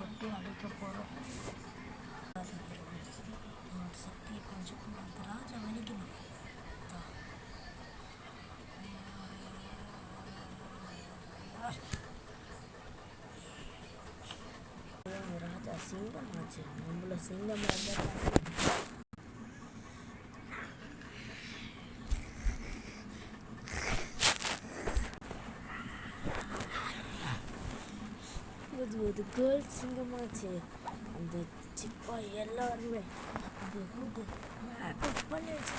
போட்டு அடிக்க போகிறோம். சக்தியை கொஞ்சம் அந்த ராஜா வலிக்கணும். ராஜா சிங்கமாச்சு, நம்மள சிங்கமாக ஒரு கேர்ள் சிங்கமாச்சு. அந்த சிப்பா எல்லாருமே அது பண்ணிடுச்சு.